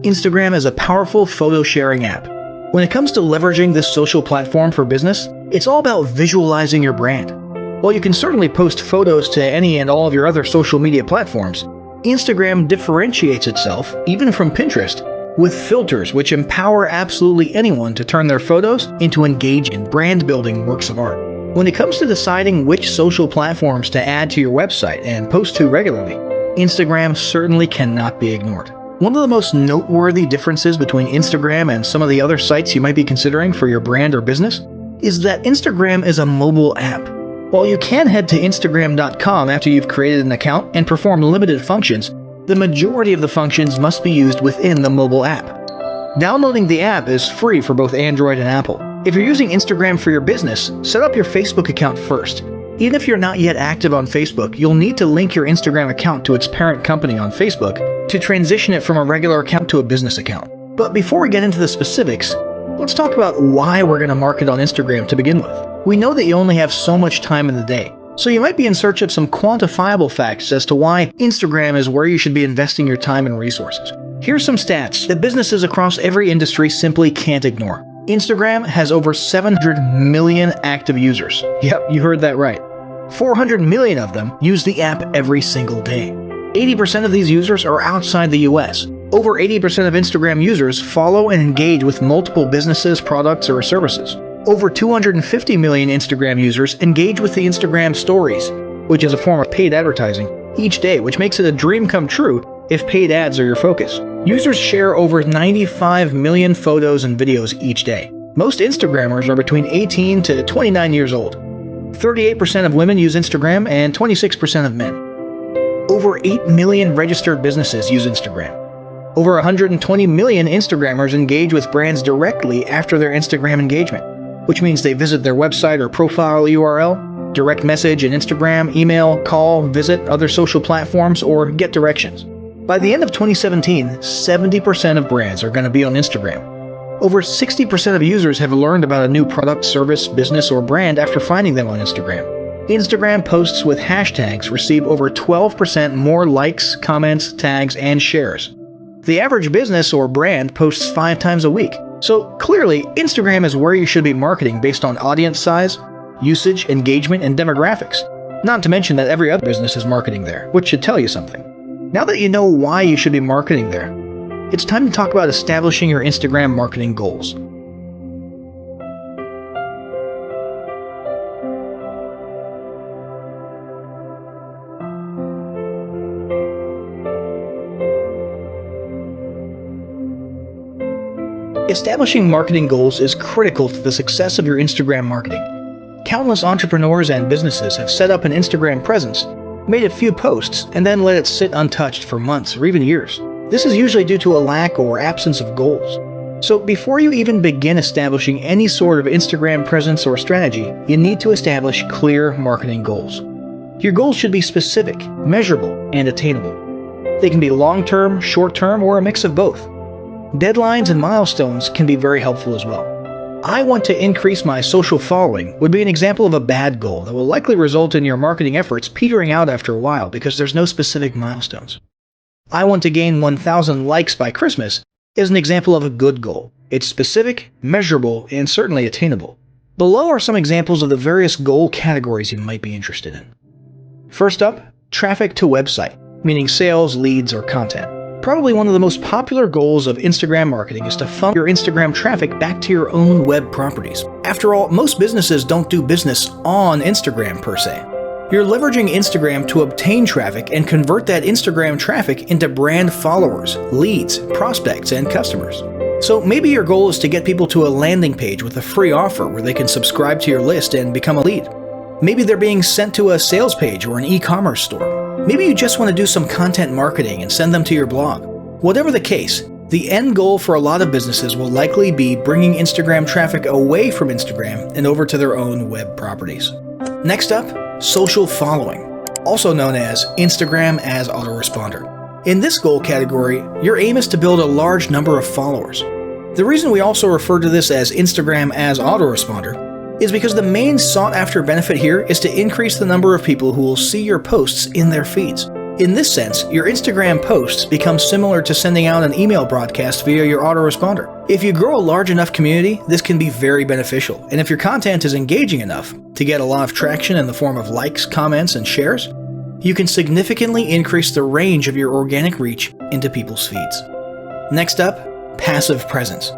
Instagram is a powerful photo sharing app. When it comes to leveraging this social platform for business, it's all about visualizing your brand. While you can certainly post photos to any and all of your other social media platforms, Instagram differentiates itself, even from Pinterest, with filters which empower absolutely anyone to turn their photos into engaging, brand-building works of art. When it comes to deciding which social platforms to add to your website and post to regularly, Instagram certainly cannot be ignored. One of the most noteworthy differences between Instagram and some of the other sites you might be considering for your brand or business is that Instagram is a mobile app. While you can head to Instagram.com after you've created an account and perform limited functions, the majority of the functions must be used within the mobile app. Downloading the app is free for both Android and Apple. If you're using Instagram for your business, set up your Facebook account first. Even if you're not yet active on Facebook, you'll need to link your Instagram account to its parent company on Facebook to transition it from a regular account to a business account. But before we get into the specifics, let's talk about why we're going to market on Instagram to begin with. We know that you only have so much time in the day, so you might be in search of some quantifiable facts as to why Instagram is where you should be investing your time and resources. Here's some stats that businesses across every industry simply can't ignore. Instagram has over 700 million active users. Yep, you heard that right. 400 million of them use the app every single day. 80% of these users are outside the US. Over 80% of Instagram users follow and engage with multiple businesses, products, or services. Over 250 million Instagram users engage with the Instagram Stories, which is a form of paid advertising, each day, which makes it a dream come true if paid ads are your focus. Users share over 95 million photos and videos each day. Most Instagrammers are between 18 to 29 years old. 38% of women use Instagram and 26% of men. Over 8 million registered businesses use Instagram. Over 120 million Instagrammers engage with brands directly after their Instagram engagement, which means they visit their website or profile URL, direct message in Instagram, email, call, visit other social platforms, or get directions. By the end of 2017, 70% of brands are going to be on Instagram. Over 60% of users have learned about a new product, service, business, or brand after finding them on Instagram. Instagram posts with hashtags receive over 12% more likes, comments, tags, and shares. The average business or brand posts 5 times a week. So clearly, Instagram is where you should be marketing based on audience size, usage, engagement, and demographics. Not to mention that every other business is marketing there, which should tell you something. Now that you know why you should be marketing there, it's time to talk about establishing your Instagram marketing goals. Establishing marketing goals is critical to the success of your Instagram marketing. Countless entrepreneurs and businesses have set up an Instagram presence, made a few posts, and then let it sit untouched for months or even years. This is usually due to a lack or absence of goals. So before you even begin establishing any sort of Instagram presence or strategy, you need to establish clear marketing goals. Your goals should be specific, measurable, and attainable. They can be long-term, short-term, or a mix of both. Deadlines and milestones can be very helpful as well. I want to increase my social following would be an example of a bad goal that will likely result in your marketing efforts petering out after a while because there's no specific milestones. I want to gain 1,000 likes by Christmas is an example of a good goal. It's specific, measurable, and certainly attainable. Below are some examples of the various goal categories you might be interested in. First up, traffic to website, meaning sales, leads, or content. Probably one of the most popular goals of Instagram marketing is to funnel your Instagram traffic back to your own web properties. After all, most businesses don't do business on Instagram per se. You're leveraging Instagram to obtain traffic and convert that Instagram traffic into brand followers, leads, prospects, and customers. So maybe your goal is to get people to a landing page with a free offer where they can subscribe to your list and become a lead. Maybe they're being sent to a sales page or an e-commerce store. Maybe you just want to do some content marketing and send them to your blog. Whatever the case, the end goal for a lot of businesses will likely be bringing Instagram traffic away from Instagram and over to their own web properties. Next up, social following, also known as Instagram as autoresponder. In this goal category, your aim is to build a large number of followers. The reason we also refer to this as Instagram as autoresponder is because the main sought-after benefit here is to increase the number of people who will see your posts in their feeds. In this sense, your Instagram posts become similar to sending out an email broadcast via your autoresponder. If you grow a large enough community, this can be very beneficial, and if your content is engaging enough to get a lot of traction in the form of likes, comments, and shares, you can significantly increase the range of your organic reach into people's feeds. Next up, passive presence.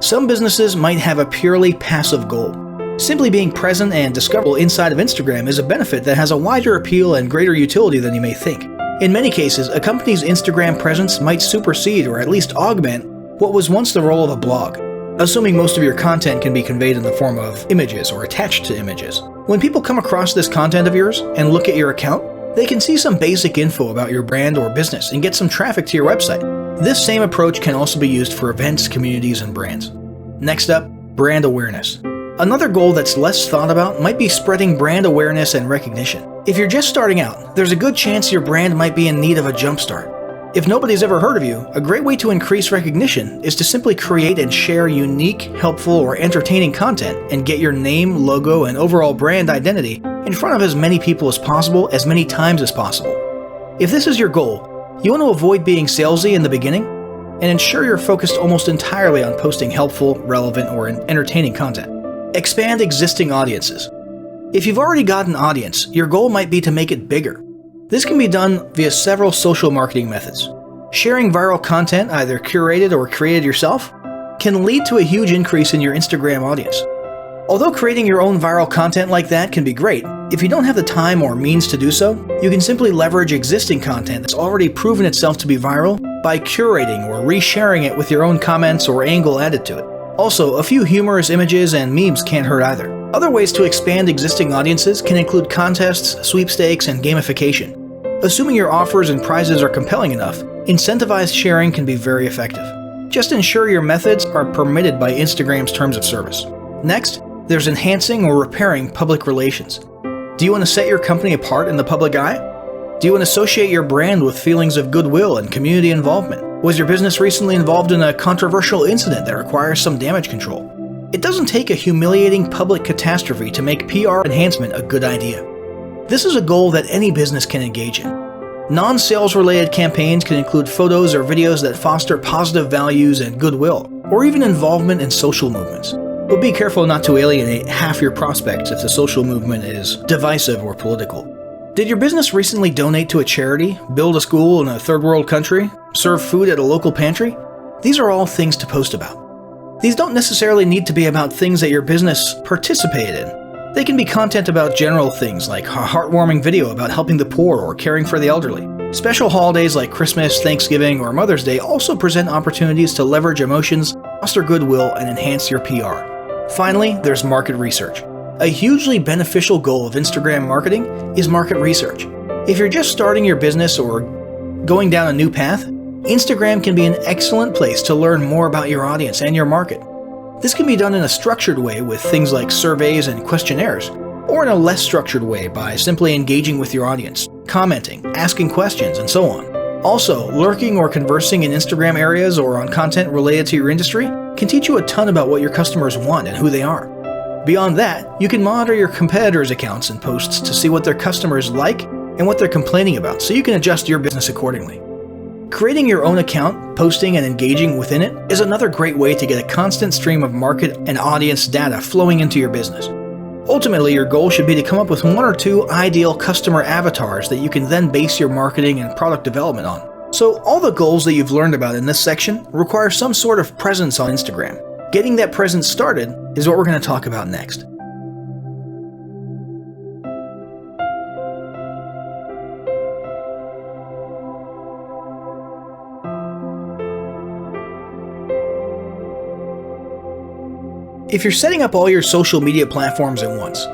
Some businesses might have a purely passive goal. Simply being present and discoverable inside of Instagram is a benefit that has a wider appeal and greater utility than you may think. In many cases, a company's Instagram presence might supersede or at least augment what was once the role of a blog, assuming most of your content can be conveyed in the form of images or attached to images. When people come across this content of yours and look at your account, they can see some basic info about your brand or business and get some traffic to your website. This same approach can also be used for events, communities, and brands. Next up, brand awareness. Another goal that's less thought about might be spreading brand awareness and recognition. If you're just starting out, there's a good chance your brand might be in need of a jumpstart. If nobody's ever heard of you, a great way to increase recognition is to simply create and share unique, helpful, or entertaining content and get your name, logo, and overall brand identity in front of as many people as possible, as many times as possible. If this is your goal, you want to avoid being salesy in the beginning and ensure you're focused almost entirely on posting helpful, relevant, or entertaining content. Expand existing audiences. If you've already got an audience, your goal might be to make it bigger. This can be done via several social marketing methods. Sharing viral content, either curated or created yourself, can lead to a huge increase in your Instagram audience. Although creating your own viral content like that can be great, if you don't have the time or means to do so, you can simply leverage existing content that's already proven itself to be viral by curating or resharing it with your own comments or angle added to it. Also, a few humorous images and memes can't hurt either. Other ways to expand existing audiences can include contests, sweepstakes, and gamification. Assuming your offers and prizes are compelling enough, incentivized sharing can be very effective. Just ensure your methods are permitted by Instagram's terms of service. Next, there's enhancing or repairing public relations. Do you want to set your company apart in the public eye? Do you want to associate your brand with feelings of goodwill and community involvement? Was your business recently involved in a controversial incident that requires some damage control? It doesn't take a humiliating public catastrophe to make PR enhancement a good idea. This is a goal that any business can engage in. Non-sales related campaigns can include photos or videos that foster positive values and goodwill, or even involvement in social movements. But be careful not to alienate half your prospects if the social movement is divisive or political. Did your business recently donate to a charity, build a school in a third world country, serve food at a local pantry? These are all things to post about. These don't necessarily need to be about things that your business participated in. They can be content about general things like a heartwarming video about helping the poor or caring for the elderly. Special holidays like Christmas, Thanksgiving, or Mother's Day also present opportunities to leverage emotions, foster goodwill, and enhance your PR. Finally, there's market research. A hugely beneficial goal of Instagram marketing is market research. If you're just starting your business or going down a new path, Instagram can be an excellent place to learn more about your audience and your market. This can be done in a structured way with things like surveys and questionnaires, or in a less structured way by simply engaging with your audience, commenting, asking questions, and so on. Also, lurking or conversing in Instagram areas or on content related to your industry can teach you a ton about what your customers want and who they are. Beyond that, you can monitor your competitors' accounts and posts to see what their customers like and what they're complaining about, so you can adjust your business accordingly. Creating your own account, posting and engaging within it is another great way to get a constant stream of market and audience data flowing into your business. Ultimately, your goal should be to come up with 1 or 2 ideal customer avatars that you can then base your marketing and product development on. So all the goals that you've learned about in this section require some sort of presence on Instagram. Getting that presence started is what we're going to talk about next. If you're setting up all your social media platforms at once,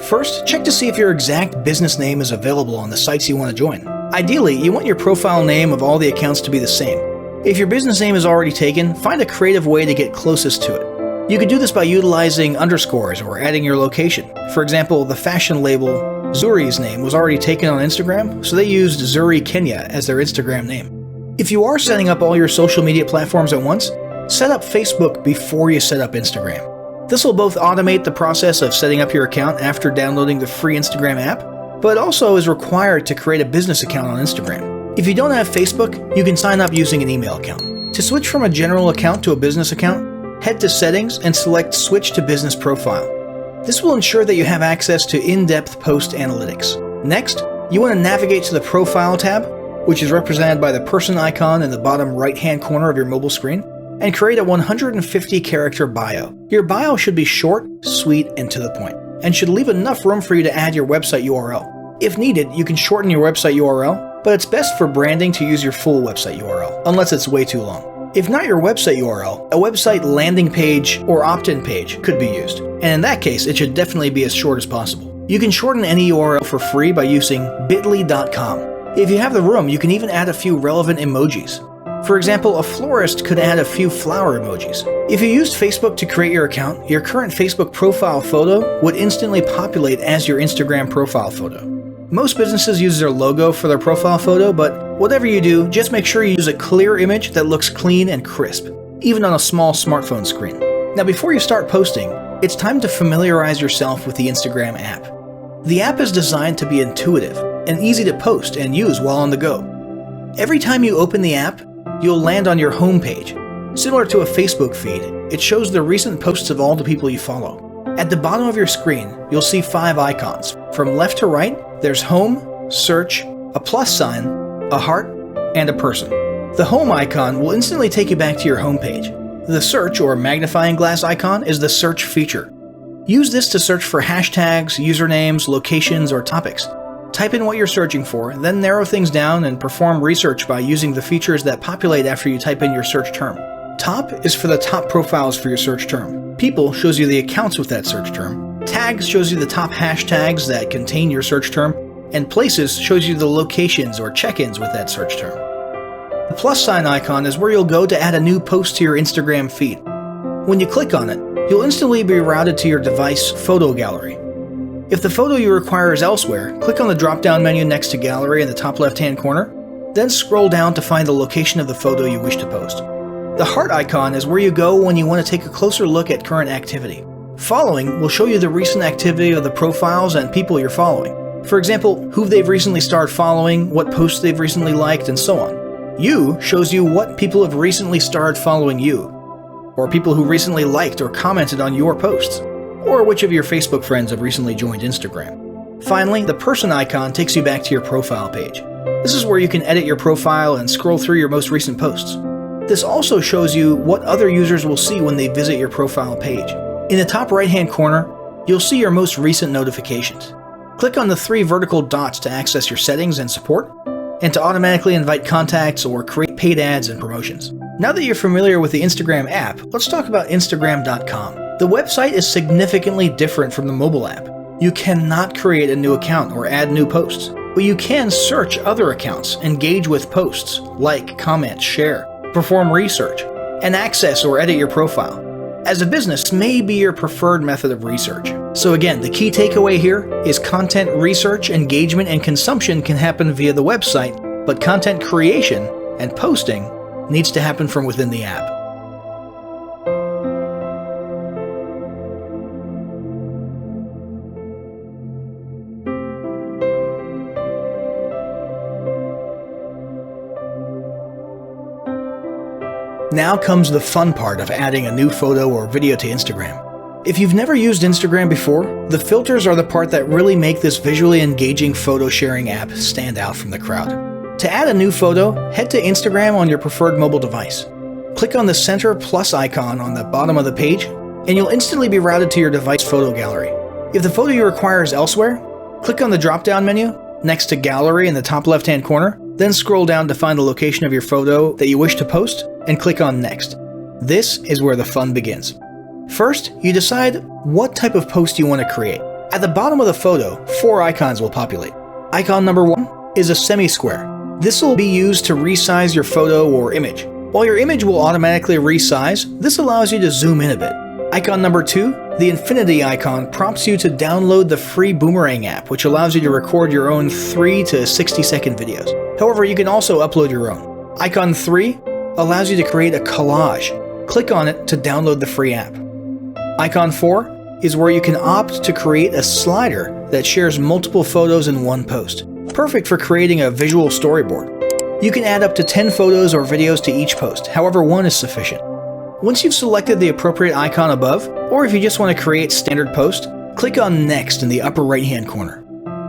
first check to see if your exact business name is available on the sites you want to join. Ideally, you want your profile name of all the accounts to be the same. If your business name is already taken, find a creative way to get closest to it. You could do this by utilizing underscores or adding your location. For example, the fashion label Zuri's name was already taken on Instagram, so they used Zuri Kenya as their Instagram name. If you are setting up all your social media platforms at once, set up Facebook before you set up Instagram. This will both automate the process of setting up your account after downloading the free Instagram app, but also is required to create a business account on Instagram. If you don't have Facebook, you can sign up using an email account. To switch from a general account to a business account, head to Settings and select Switch to Business Profile. This will ensure that you have access to in-depth post analytics. Next, you want to navigate to the Profile tab, which is represented by the person icon in the bottom right-hand corner of your mobile screen, and create a 150-character bio. Your bio should be short, sweet, and to the point, and should leave enough room for you to add your website URL. If needed, you can shorten your website URL, but it's best for branding to use your full website URL, unless it's way too long. If not your website URL, a website landing page or opt-in page could be used, and in that case, it should definitely be as short as possible. You can shorten any URL for free by using bit.ly.com. If you have the room, you can even add a few relevant emojis. For example, a florist could add a few flower emojis. If you used Facebook to create your account, your current Facebook profile photo would instantly populate as your Instagram profile photo. Most businesses use their logo for their profile photo, but whatever you do, just make sure you use a clear image that looks clean and crisp, even on a small smartphone screen. Now, before you start posting, it's time to familiarize yourself with the Instagram app. The app is designed to be intuitive and easy to post and use while on the go. Every time you open the app, you'll land on your home page. Similar to a Facebook feed, it shows the recent posts of all the people you follow. At the bottom of your screen, you'll see 5 icons. From left to right, there's Home, Search, a plus sign, a heart, and a person. The Home icon will instantly take you back to your home page. The Search or magnifying glass icon is the search feature. Use this to search for hashtags, usernames, locations, or topics. Type in what you're searching for, then narrow things down and perform research by using the features that populate after you type in your search term. Top is for the top profiles for your search term. People shows you the accounts with that search term. Tags shows you the top hashtags that contain your search term. And Places shows you the locations or check-ins with that search term. The plus sign icon is where you'll go to add a new post to your Instagram feed. When you click on it, you'll instantly be routed to your device photo gallery. If the photo you require is elsewhere, click on the drop-down menu next to Gallery in the top left-hand corner, then scroll down to find the location of the photo you wish to post. The heart icon is where you go when you want to take a closer look at current activity. Following will show you the recent activity of the profiles and people you're following. For example, who they've recently started following, what posts they've recently liked, and so on. You shows you what people have recently started following you, or people who recently liked or commented on your posts, or which of your Facebook friends have recently joined Instagram. Finally, the person icon takes you back to your profile page. This is where you can edit your profile and scroll through your most recent posts. This also shows you what other users will see when they visit your profile page. In the top right-hand corner, you'll see your most recent notifications. Click on the 3 vertical dots to access your settings and support, and to automatically invite contacts or create paid ads and promotions. Now that you're familiar with the Instagram app, let's talk about Instagram.com. The website is significantly different from the mobile app. You cannot create a new account or add new posts, but you can search other accounts, engage with posts, like, comment, share, perform research, and access or edit your profile. As a business, this may be your preferred method of research. So again, the key takeaway here is content research, engagement, and consumption can happen via the website, but content creation and posting needs to happen from within the app. Now comes the fun part of adding a new photo or video to Instagram. If you've never used Instagram before, the filters are the part that really make this visually engaging photo sharing app stand out from the crowd. To add a new photo, head to Instagram on your preferred mobile device. Click on the center plus icon on the bottom of the page, and you'll instantly be routed to your device photo gallery. If the photo you require is elsewhere, click on the drop-down menu next to Gallery in the top left-hand corner, then scroll down to find the location of your photo that you wish to post, and click on Next. This is where the fun begins. First, you decide what type of post you want to create. At the bottom of the photo, 4 icons will populate. Icon number 1 is a semi-square. This will be used to resize your photo or image. While your image will automatically resize, this allows you to zoom in a bit. Icon number 2, the infinity icon, prompts you to download the free Boomerang app, which allows you to record your own 3 to 60-second videos. However, you can also upload your own. Icon 3 allows you to create a collage. Click on it to download the free app. Icon 4 is where you can opt to create a slider that shares multiple photos in one post. Perfect for creating a visual storyboard. You can add up to 10 photos or videos to each post, however one is sufficient. Once you've selected the appropriate icon above, or if you just want to create standard post, click on Next in the upper right-hand corner.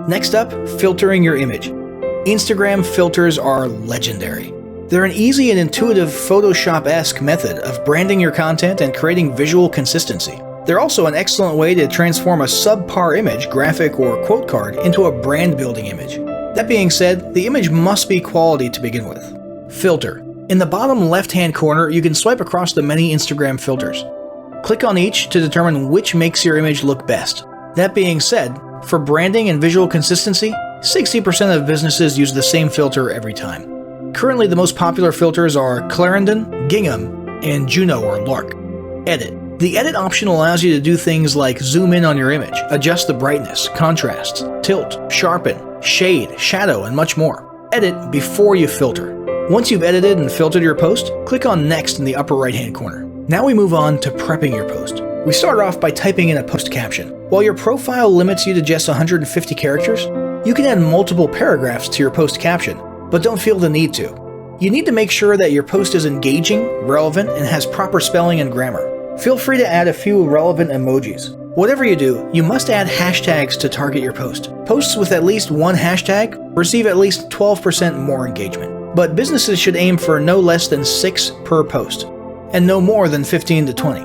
Next up, filtering your image. Instagram filters are legendary. They're an easy and intuitive Photoshop-esque method of branding your content and creating visual consistency. They're also an excellent way to transform a subpar image, graphic, or quote card into a brand-building image. That being said, the image must be quality to begin with. Filter. In the bottom left-hand corner, you can swipe across the many Instagram filters. Click on each to determine which makes your image look best. That being said, for branding and visual consistency, 60% of businesses use the same filter every time. Currently, the most popular filters are Clarendon, Gingham, and Juno or Lark. Edit. The edit option allows you to do things like zoom in on your image, adjust the brightness, contrast, tilt, sharpen, shade, shadow, and much more. Edit before you filter. Once you've edited and filtered your post, click on Next in the upper right-hand corner. Now we move on to prepping your post. We start off by typing in a post caption. While your profile limits you to just 150 characters, you can add multiple paragraphs to your post caption, but don't feel the need to. You need to make sure that your post is engaging, relevant, and has proper spelling and grammar. Feel free to add a few relevant emojis. Whatever you do, you must add hashtags to target your post. Posts with at least one hashtag receive at least 12% more engagement. But businesses should aim for no less than 6 per post, and no more than 15 to 20.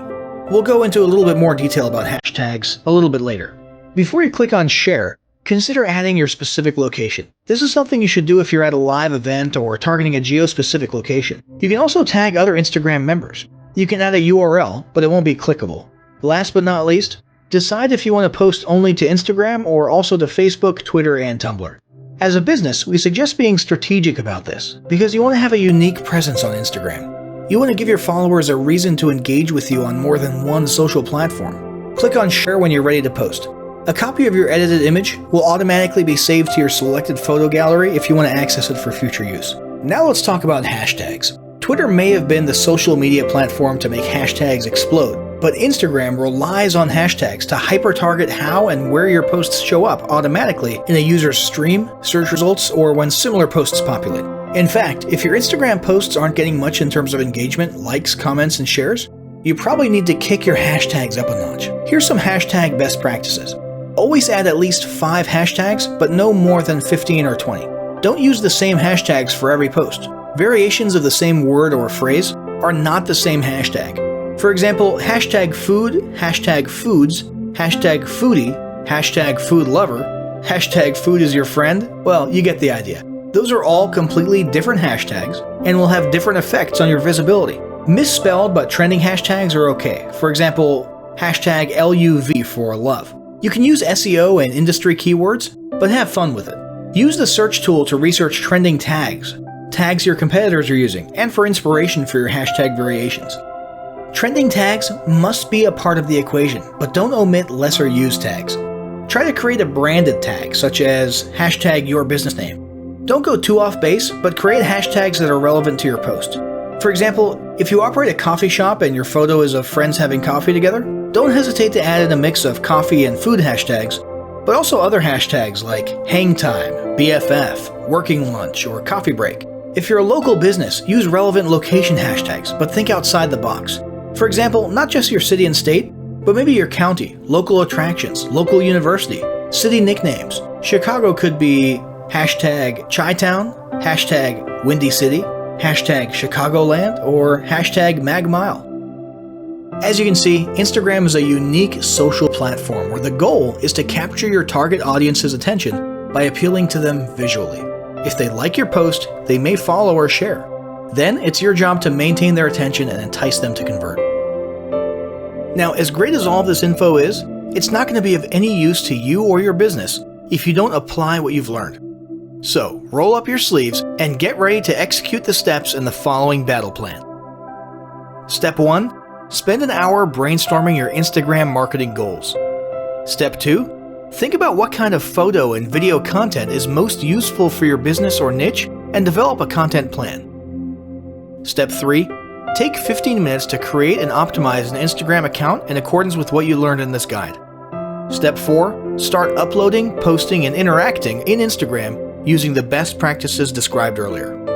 We'll go into a little bit more detail about hashtags a little bit later. Before you click on Share, consider adding your specific location. This is something you should do if you're at a live event or targeting a geo-specific location. You can also tag other Instagram members. You can add a URL, but it won't be clickable. Last but not least, decide if you want to post only to Instagram or also to Facebook, Twitter, and Tumblr. As a business, we suggest being strategic about this, because you want to have a unique presence on Instagram. You want to give your followers a reason to engage with you on more than one social platform. Click on Share when you're ready to post. A copy of your edited image will automatically be saved to your selected photo gallery if you want to access it for future use. Now let's talk about hashtags. Twitter may have been the social media platform to make hashtags explode, but Instagram relies on hashtags to hyper-target how and where your posts show up automatically in a user's stream, search results, or when similar posts populate. In fact, if your Instagram posts aren't getting much in terms of engagement, likes, comments, and shares, you probably need to kick your hashtags up a notch. Here's some hashtag best practices. Always add at least 5 hashtags, but no more than 15 or 20. Don't use the same hashtags for every post. Variations of the same word or phrase are not the same hashtag. For example, hashtag food, hashtag foods, hashtag foodie, hashtag food lover, hashtag food is your friend. Well, you get the idea. Those are all completely different hashtags and will have different effects on your visibility. Misspelled but trending hashtags are okay. For example, hashtag LUV for love. You can use SEO and industry keywords, but have fun with it. Use the search tool to research trending tags your competitors are using, and for inspiration for your hashtag variations. Trending tags must be a part of the equation, but don't omit lesser used tags. Try to create a branded tag, such as hashtag your business name. Don't go too off base, but create hashtags that are relevant to your post. For example, if you operate a coffee shop and your photo is of friends having coffee together, don't hesitate to add in a mix of coffee and food hashtags, but also other hashtags like hang time, BFF, working lunch, or coffee break. If you're a local business, use relevant location hashtags, but think outside the box. For example, not just your city and state, but maybe your county, local attractions, local university, city nicknames. Chicago could be hashtag Chi-Town, hashtag Windy City, hashtag Chicagoland, or hashtag MagMile. As you can see, Instagram is a unique social platform where the goal is to capture your target audience's attention by appealing to them visually. If they like your post, they may follow or share. Then it's your job to maintain their attention and entice them to convert. Now, as great as all of this info is, it's not going to be of any use to you or your business if you don't apply what you've learned. So, roll up your sleeves and get ready to execute the steps in the following battle plan. Step 1. Spend an hour brainstorming your Instagram marketing goals. Step 2. Think about what kind of photo and video content is most useful for your business or niche and develop a content plan. Step 3. Take 15 minutes to create and optimize an Instagram account in accordance with what you learned in this guide. Step 4. Start uploading, posting, and interacting in Instagram using the best practices described earlier.